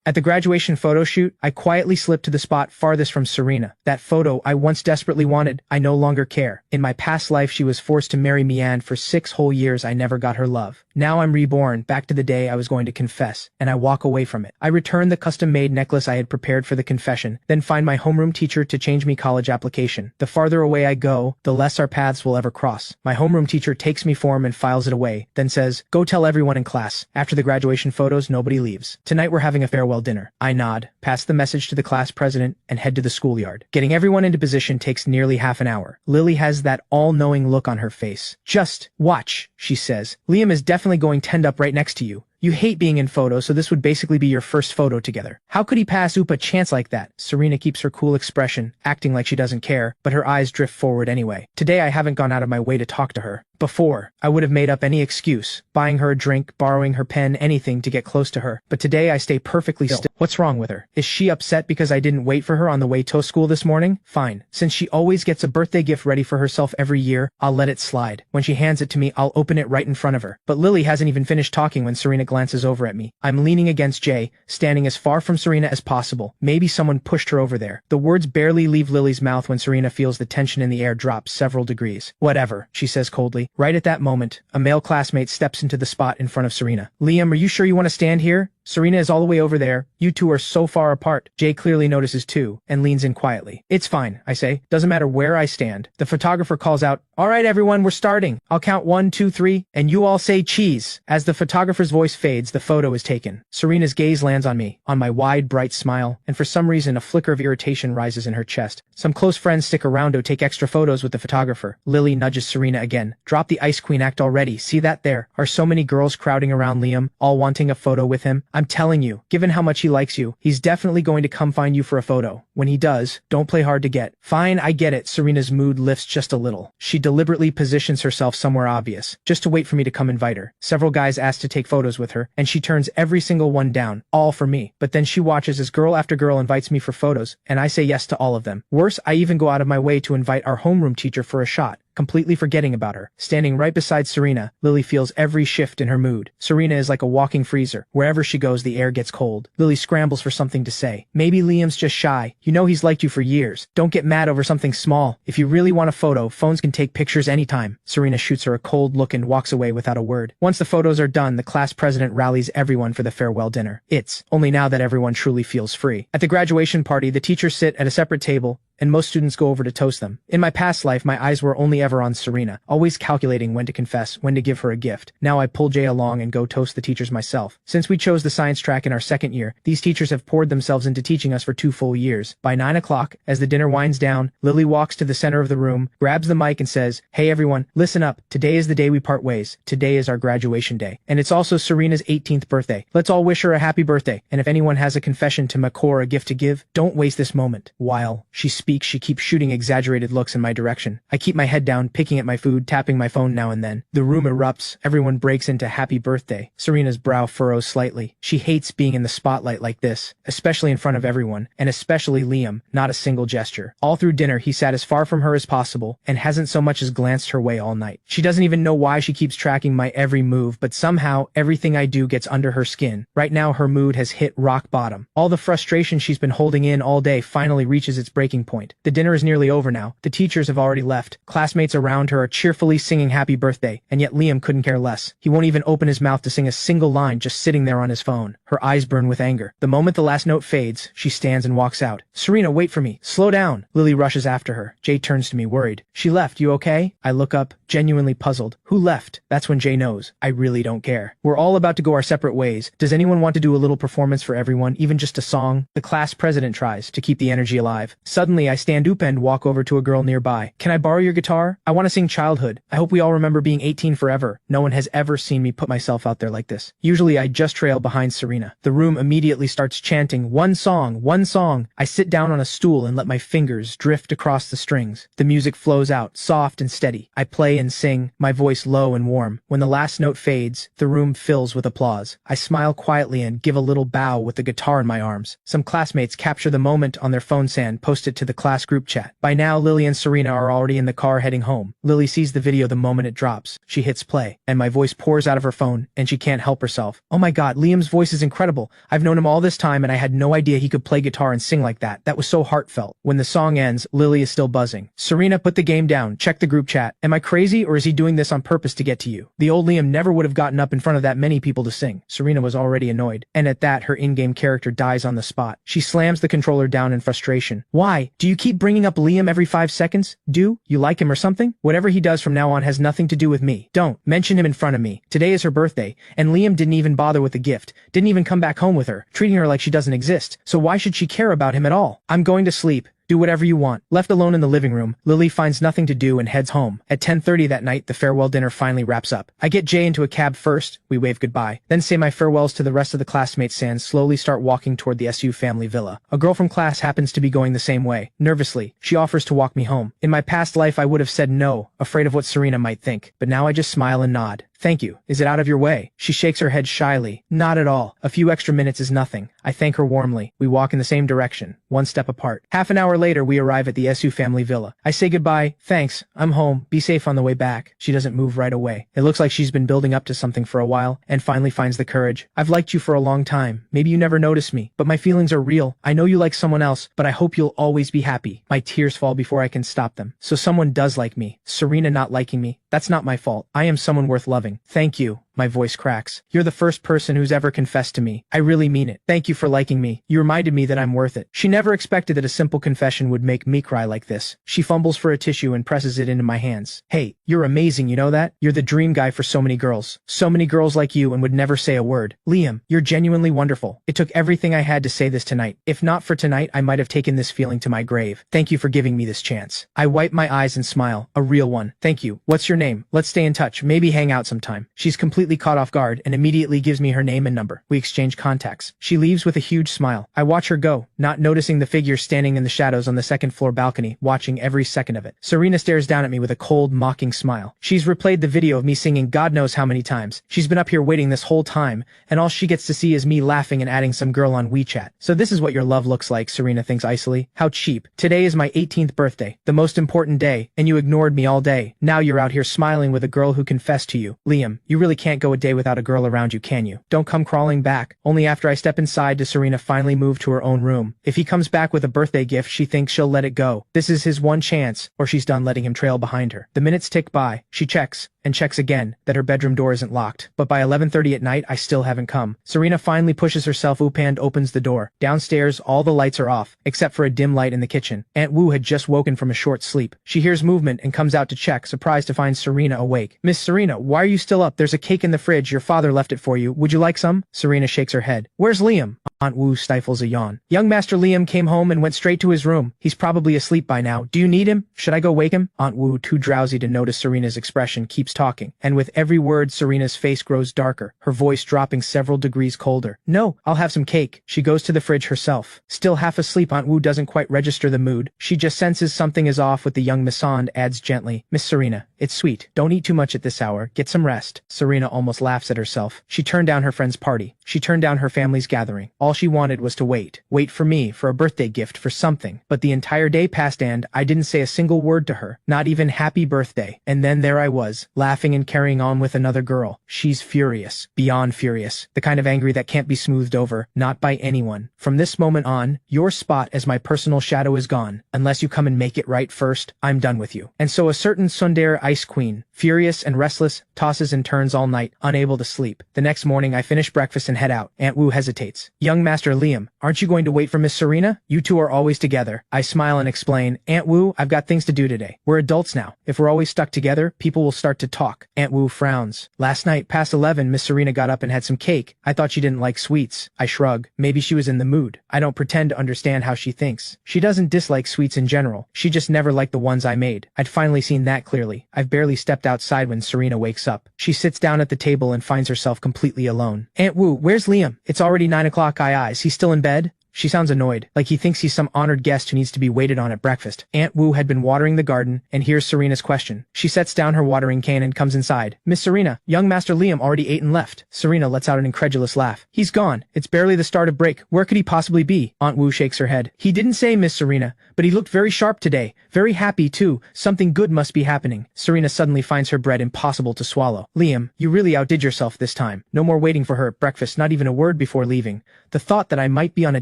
At the graduation photo shoot, I quietly slipped to the spot farthest from Serena. That photo I once desperately wanted, I no longer care. In my past life she was forced to marry me, and for 6 whole years I never got her love. Now I'm reborn, back to the day I was going to confess, and I walk away from it. I return the custom-made necklace I had prepared for the confession, then find my homeroom teacher to change me college application. The farther away I go, the less our paths will ever cross. My homeroom teacher takes me form and files it away, then says, "Go tell everyone in class." After the graduation photos, nobody leaves. Tonight we're having a farewell dinner. I nod, pass the message to the class president, and head to the schoolyard. Getting everyone into position takes nearly half an hour. Lily has that all-knowing look on her face. "Just watch," she says. "Liam is definitely going to end up right next to you. You hate being in photos, so this would basically be your first photo together. How could he pass up a chance like that?" Serena keeps her cool expression, acting like she doesn't care, but her eyes drift forward anyway. Today I haven't gone out of my way to talk to her. Before, I would have made up any excuse, buying her a drink, borrowing her pen, anything to get close to her. But today I stay perfectly still. What's wrong with her? Is she upset because I didn't wait for her on the way to school this morning? Fine. Since she always gets a birthday gift ready for herself every year, I'll let it slide. When she hands it to me, I'll open it right in front of her. But Lily hasn't even finished talking when Serena glances over at me. I'm leaning against Jay, standing as far from Serena as possible. Maybe someone pushed her over there. The words barely leave Lily's mouth when Serena feels the tension in the air drop several degrees. "Whatever," she says coldly. Right at that moment, a male classmate steps into the spot in front of Serena. "Liam, are you sure you want to stand here? Serena is all the way over there. You two are so far apart." Jay clearly notices too, and leans in quietly. "It's fine," I say. "Doesn't matter where I stand." The photographer calls out, "All right, everyone, we're starting. I'll count 1, 2, 3, and you all say cheese." As the photographer's voice fades, the photo is taken. Serena's gaze lands on me, on my wide, bright smile, and for some reason a flicker of irritation rises in her chest. Some close friends stick around to take extra photos with the photographer. Lily nudges Serena again. "Drop the Ice Queen act already. See that there? Are so many girls crowding around Liam, all wanting a photo with him? I'm telling you, given how much he likes you, he's definitely going to come find you for a photo. When he does, don't play hard to get." "Fine, I get it." Serena's mood lifts just a little. She deliberately positions herself somewhere obvious, just to wait for me to come invite her. Several guys ask to take photos with her, and she turns every single one down, all for me. But then she watches as girl after girl invites me for photos, and I say yes to all of them. Worse, I even go out of my way to invite our homeroom teacher for a shot, completely forgetting about her. Standing right beside Serena, Lily feels every shift in her mood. Serena is like a walking freezer. Wherever she goes, the air gets cold. Lily scrambles for something to say. "Maybe Liam's just shy. You know he's liked you for years. Don't get mad over something small. If you really want a photo, phones can take pictures anytime." Serena shoots her a cold look and walks away without a word. Once the photos are done, the class president rallies everyone for the farewell dinner. It's only now that everyone truly feels free. At the graduation party, the teachers sit at a separate table, and most students go over to toast them. In my past life, my eyes were only ever on Serena, always calculating when to confess, when to give her a gift. Now I pull Jay along and go toast the teachers myself. Since we chose the science track in our second year, these teachers have poured themselves into teaching us for 2 full years. By 9 o'clock, as the dinner winds down, Lily walks to the center of the room, grabs the mic and says, "Hey everyone, listen up. Today is the day we part ways. Today is our graduation day. And it's also Serena's 18th birthday. Let's all wish her a happy birthday. And if anyone has a confession to make or a gift to give, don't waste this moment." While she speaks, she keeps shooting exaggerated looks in my direction. I keep my head down, picking at my food, tapping my phone now and then. The room erupts. Everyone breaks into happy birthday. Serena's brow furrows slightly. She hates being in the spotlight like this, especially in front of everyone, and especially Liam. Not a single gesture. All through dinner, he sat as far from her as possible, and hasn't so much as glanced her way all night. She doesn't even know why she keeps tracking my every move, but somehow, everything I do gets under her skin. Right now, her mood has hit rock bottom. All the frustration she's been holding in all day finally reaches its breaking point. The dinner is nearly over now. The teachers have already left. Classmates around her are cheerfully singing happy birthday, and yet Liam couldn't care less. He won't even open his mouth to sing a single line, just sitting there on his phone. Her eyes burn with anger. The moment the last note fades, she stands and walks out. "Serena, wait for me. Slow down." Lily rushes after her. Jay turns to me worried. "She left. You okay?" I look up, genuinely puzzled. "Who left?" That's when Jay knows. I really don't care. We're all about to go our separate ways. Does anyone want to do a little performance for everyone, even just a song? The class president tries to keep the energy alive. Suddenly, I stand up and walk over to a girl nearby. "Can I borrow your guitar? I want to sing Childhood. I hope we all remember being 18 forever." No one has ever seen me put myself out there like this. Usually I just trail behind Serena. The room immediately starts chanting, "One song, one song." I sit down on a stool and let my fingers drift across the strings. The music flows out, soft and steady. I play and sing, my voice low and warm. When the last note fades, the room fills with applause. I smile quietly and give a little bow with the guitar in my arms. Some classmates capture the moment on their phones and post it to the the class group chat. By now, Lily and Serena are already in the car heading home. Lily sees the video the moment it drops. She hits play, and my voice pours out of her phone, and she can't help herself. Oh my god, Liam's voice is incredible. I've known him all this time and I had no idea he could play guitar and sing like that. That was so heartfelt. When the song ends, Lily is still buzzing. Serena, put the game down. Check the group chat. Am I crazy or is he doing this on purpose to get to you? The old Liam never would have gotten up in front of that many people to sing. Serena was already annoyed. And at that, her in-game character dies on the spot. She slams the controller down in frustration. Why? Do you keep bringing up Liam every 5 seconds? Do you like him or something? Whatever he does from now on has nothing to do with me. Don't mention him in front of me. Today is her birthday, and Liam didn't even bother with the gift. Didn't even come back home with her, treating her like she doesn't exist. So why should she care about him at all? I'm going to sleep. Do whatever you want. Left alone in the living room, Lily finds nothing to do and heads home. At 10:30 that night, the farewell dinner finally wraps up. I get Jay into a cab first, we wave goodbye, then say my farewells to the rest of the classmates and slowly start walking toward the SU family villa. A girl from class happens to be going the same way. Nervously, she offers to walk me home. In my past life, I would have said no, afraid of what Serena might think, but now I just smile and nod. Thank you. Is it out of your way? She shakes her head shyly. Not at all. A few extra minutes is nothing. I thank her warmly. We walk in the same direction, one step apart. Half an hour later, we arrive at the SU family villa. I say goodbye. Thanks. I'm home. Be safe on the way back. She doesn't move right away. It looks like she's been building up to something for a while, and finally finds the courage. I've liked you for a long time. Maybe you never noticed me, but my feelings are real. I know you like someone else, but I hope you'll always be happy. My tears fall before I can stop them. So someone does like me. Serena not liking me. That's not my fault. I am someone worth loving. Thank you. My voice cracks. You're the first person who's ever confessed to me. I really mean it. Thank you for liking me. You reminded me that I'm worth it. She never expected that a simple confession would make me cry like this. She fumbles for a tissue and presses it into my hands. Hey, you're amazing, you know that? You're the dream guy for so many girls. So many girls like you and would never say a word. Liam, you're genuinely wonderful. It took everything I had to say this tonight. If not for tonight, I might have taken this feeling to my grave. Thank you for giving me this chance. I wipe my eyes and smile. A real one. Thank you. What's your name? Let's stay in touch. Maybe hang out sometime. She's completely caught off guard and immediately gives me her name and number. We exchange contacts. She leaves with a huge smile. I watch her go, not noticing the figure standing in the shadows on the second floor balcony, watching every second of it. Serena stares down at me with a cold, mocking smile. She's replayed the video of me singing God knows how many times. She's been up here waiting this whole time, and all she gets to see is me laughing and adding some girl on WeChat. So this is what your love looks like, Serena thinks icily. How cheap. Today is my 18th birthday, the most important day, and you ignored me all day. Now you're out here smiling with a girl who confessed to you. Liam, you really can't go a day without a girl around you, can you? Don't come crawling back. Only after I step inside does Serena finally move to her own room. If he comes back with a birthday gift, she thinks she'll let it go. This is his one chance, or she's done letting him trail behind her. The minutes tick by. She checks, and checks again, that her bedroom door isn't locked. But by 11:30 at night, I still haven't come. Serena finally pushes herself up and opens the door. Downstairs, all the lights are off, except for a dim light in the kitchen. Aunt Wu had just woken from a short sleep. She hears movement and comes out to check, surprised to find Serena awake. Miss Serena, why are you still up? There's a cake in the fridge. Your father left it for you. Would you like some? Serena shakes her head. Where's Liam? Aunt Wu stifles a yawn. Young Master Liam came home and went straight to his room. He's probably asleep by now. Do you need him? Should I go wake him? Aunt Wu, too drowsy to notice Serena's expression, keeps talking, and with every word, Serena's face grows darker, her voice dropping several degrees colder. No, I'll have some cake. She goes to the fridge herself. Still half asleep, Aunt Wu doesn't quite register the mood. She just senses something is off with the young Miss and adds gently, Miss Serena, it's sweet. Don't eat too much at this hour. Get some rest. Serena almost laughs at herself. She turned down her friend's party. She turned down her family's gathering. All she wanted was to wait. Wait for me, for a birthday gift, for something. But the entire day passed and I didn't say a single word to her. Not even happy birthday. And then there I was, laughing and carrying on with another girl. She's furious. Beyond furious. The kind of angry that can't be smoothed over. Not by anyone. From this moment on, your spot as my personal shadow is gone. Unless you come and make it right first, I'm done with you. And so a certain tsundere ice queen, furious and restless, tosses and turns all night, unable to sleep. The next morning I finish breakfast and head out. Aunt Wu hesitates. Young Master Liam, aren't you going to wait for Miss Serena? You two are always together. I smile and explain, Aunt Wu, I've got things to do today. We're adults now. If we're always stuck together, people will start to talk. Aunt Wu frowns. Last night, past 11, Miss Serena got up and had some cake. I thought she didn't like sweets. I shrug. Maybe she was in the mood. I don't pretend to understand how she thinks. She doesn't dislike sweets in general. She just never liked the ones I made. I'd finally seen that clearly. I've barely stepped outside when Serena wakes up. She sits down at the table and finds herself completely alone. Aunt Wu, where's Liam? It's already 9 o'clock. Is he still in bed? She sounds annoyed, like he thinks he's some honored guest who needs to be waited on at breakfast. Aunt Wu had been watering the garden, and here's Serena's question. She sets down her watering can and comes inside. Miss Serena, young Master Liam already ate and left. Serena lets out an incredulous laugh. He's gone. It's barely the start of break. Where could he possibly be? Aunt Wu shakes her head. He didn't say, Miss Serena, but he looked very sharp today. Very happy, too. Something good must be happening. Serena suddenly finds her bread impossible to swallow. Liam, you really outdid yourself this time. No more waiting for her at breakfast, not even a word before leaving. The thought that I might be on a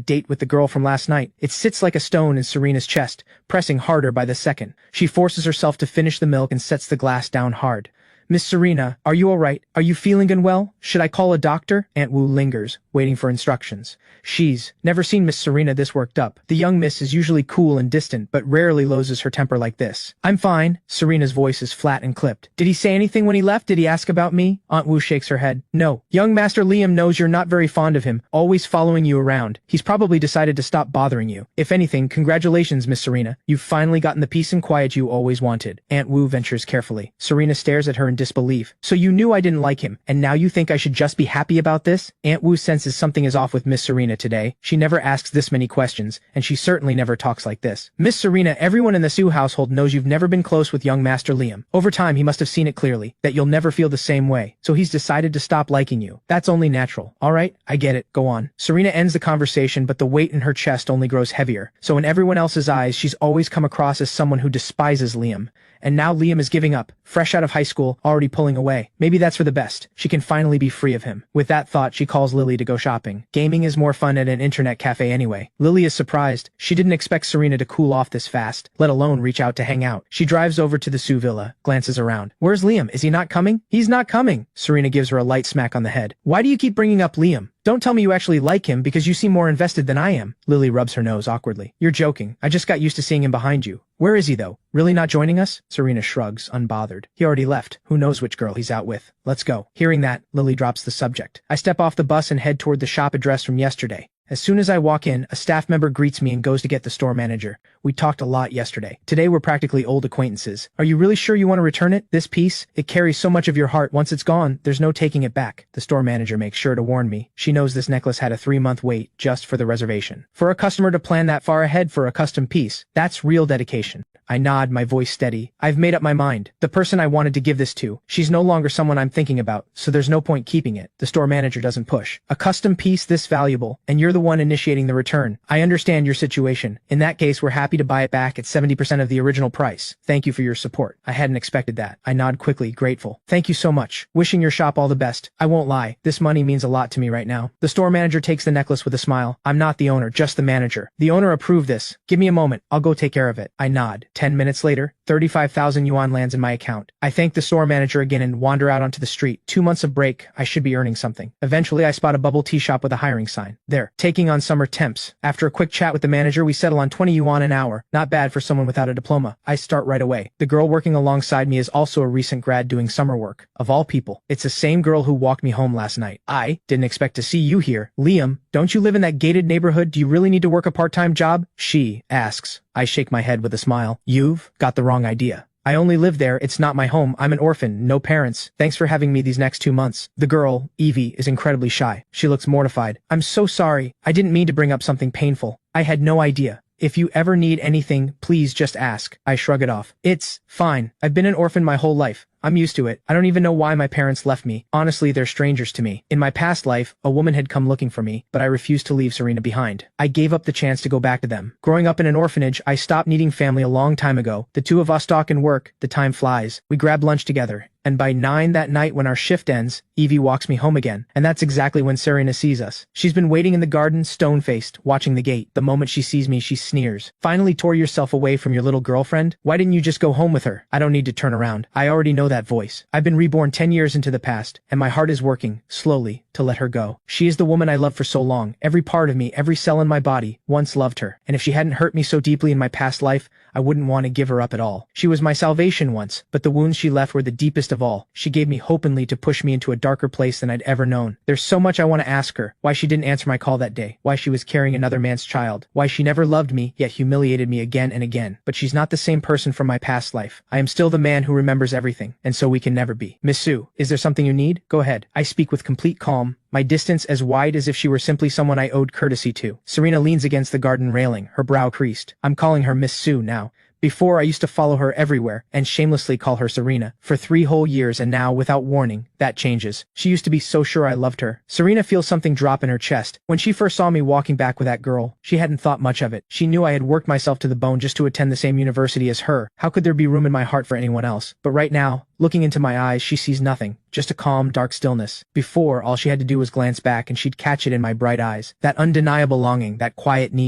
date with the girl from last night, it sits like a stone in Serena's chest, pressing harder by the second. She forces herself to finish the milk and sets the glass down hard. Miss Serena, are you all right? Are you feeling unwell? Should I call a doctor? Aunt Wu lingers, waiting for instructions. She's never seen Miss Serena this worked up. The young miss is usually cool and distant, but rarely loses her temper like this. I'm fine. Serena's voice is flat and clipped. Did he say anything when he left? Did he ask about me? Aunt Wu shakes her head. No. Young Master Liam knows you're not very fond of him, always following you around. He's probably decided to stop bothering you. If anything, congratulations, Miss Serena. You've finally gotten the peace and quiet you always wanted. Aunt Wu ventures carefully. Serena stares at her in disbelief. So you knew I didn't like him, and now you think I should just be happy about this? Aunt Wu senses something is off with Miss Serena today. She never asks this many questions, and she certainly never talks like this. Miss Serena, everyone in the Su household knows you've never been close with young Master Liam. Over time, he must have seen it clearly, that you'll never feel the same way, so he's decided to stop liking you. That's only natural. Alright, I get it. Go on. Serena ends the conversation, but the weight in her chest only grows heavier. So in everyone else's eyes, she's always come across as someone who despises Liam. And now Liam is giving up, fresh out of high school, already pulling away. Maybe that's for the best. She can finally be free of him. With that thought, she calls Lily to go shopping. Gaming is more fun at an internet cafe anyway. Lily is surprised. She didn't expect Serena to cool off this fast, let alone reach out to hang out. She drives over to the Su villa, glances around. Where's Liam? Is he not coming? He's not coming. Serena gives her a light smack on the head. Why do you keep bringing up Liam? Don't tell me you actually like him because you seem more invested than I am. Lily rubs her nose awkwardly. You're joking. I just got used to seeing him behind you. Where is he though? Really not joining us? Serena shrugs, unbothered. He already left. Who knows which girl he's out with. Let's go. Hearing that, Lily drops the subject. I step off the bus and head toward the shop address from yesterday. As soon as I walk in, a staff member greets me and goes to get the store manager. We talked a lot yesterday. Today we're practically old acquaintances. Are you really sure you want to return it? This piece? It carries so much of your heart. Once it's gone, there's no taking it back. The store manager makes sure to warn me. She knows this necklace had a 3-month wait just for the reservation. For a customer to plan that far ahead for a custom piece, that's real dedication. I nod, my voice steady. I've made up my mind. The person I wanted to give this to, she's no longer someone I'm thinking about, so there's no point keeping it. The store manager doesn't push. A custom piece this valuable, and you're the one initiating the return. I understand your situation. In that case, we're happy to buy it back at 70% of the original price. Thank you for your support. I hadn't expected that. I nod quickly, grateful. Thank you so much. Wishing your shop all the best. I won't lie. This money means a lot to me right now. The store manager takes the necklace with a smile. I'm not the owner, just the manager. The owner approved this. Give me a moment. I'll go take care of it. I nod. 10 minutes later, 35,000 yuan lands in my account. I thank the store manager again and wander out onto the street. 2 months of break, I should be earning something. Eventually, I spot a bubble tea shop with a hiring sign. There, taking on summer temps. After a quick chat with the manager, we settle on 20 yuan an hour. Not bad for someone without a diploma. I start right away. The girl working alongside me is also a recent grad doing summer work. Of all people, it's the same girl who walked me home last night. I didn't expect to see you here. Liam, don't you live in that gated neighborhood? Do you really need to work a part-time job? She asks. I shake my head with a smile. You've got the wrong idea. I only live there. It's not my home. I'm an orphan. No parents. Thanks for having me these next 2 months. The girl, Evie, is incredibly shy. She looks mortified. I'm so sorry. I didn't mean to bring up something painful. I had no idea. If you ever need anything, please just ask. I shrug it off. It's fine. I've been an orphan my whole life. I'm used to it. I don't even know why my parents left me. Honestly, they're strangers to me. In my past life, a woman had come looking for me, but I refused to leave Serena behind. I gave up the chance to go back to them. Growing up in an orphanage, I stopped needing family a long time ago. The two of us talk and work. The time flies. We grab lunch together. And by 9 that night when our shift ends, Evie walks me home again. And that's exactly when Serena sees us. She's been waiting in the garden, stone-faced, watching the gate. The moment she sees me, she sneers. Finally tore yourself away from your little girlfriend? Why didn't you just go home with her? I don't need to turn around. I already know that voice. I've been reborn 10 years into the past, and my heart is working, slowly, to let her go. She is the woman I loved for so long. Every part of me, every cell in my body, once loved her. And if she hadn't hurt me so deeply in my past life, I wouldn't want to give her up at all. She was my salvation once, but the wounds she left were the deepest of all. She gave me openly to push me into a darker place than I'd ever known. There's so much I want to ask her. Why she didn't answer my call that day. Why she was carrying another man's child. Why she never loved me, yet humiliated me again and again. But she's not the same person from my past life. I am still the man who remembers everything. and so we can never be. Miss Su, is there something you need? Go ahead. I speak with complete calm, my distance as wide as if she were simply someone I owed courtesy to. Serena leans against the garden railing, her brow creased. I'm calling her Miss Su now. Before, I used to follow her everywhere and shamelessly call her Serena for 3 whole years, and now, without warning, that changes. She used to be so sure I loved her. Serena feels something drop in her chest. When she first saw me walking back with that girl, she hadn't thought much of it. She knew I had worked myself to the bone just to attend the same university as her. How could there be room in my heart for anyone else? But right now, looking into my eyes, she sees nothing. Just a calm, dark stillness. Before, all she had to do was glance back and she'd catch it in my bright eyes. That undeniable longing, that quiet need.